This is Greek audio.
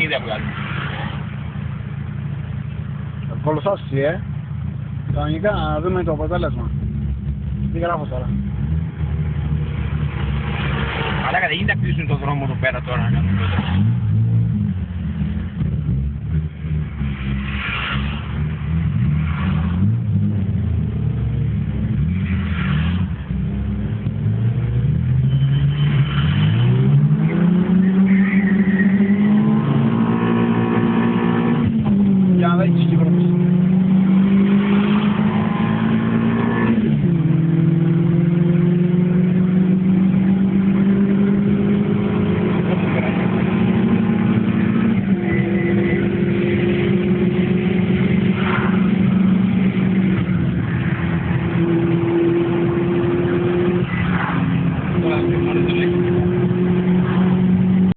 παιχνίδια βγάλει. Κολοσσός Κανονικά να δούμε το αποτέλεσμα. Τι γράφω τώρα. Αλλά δεν γίνεται να κλείσουν το δρόμο εδώ πέρα τώρα.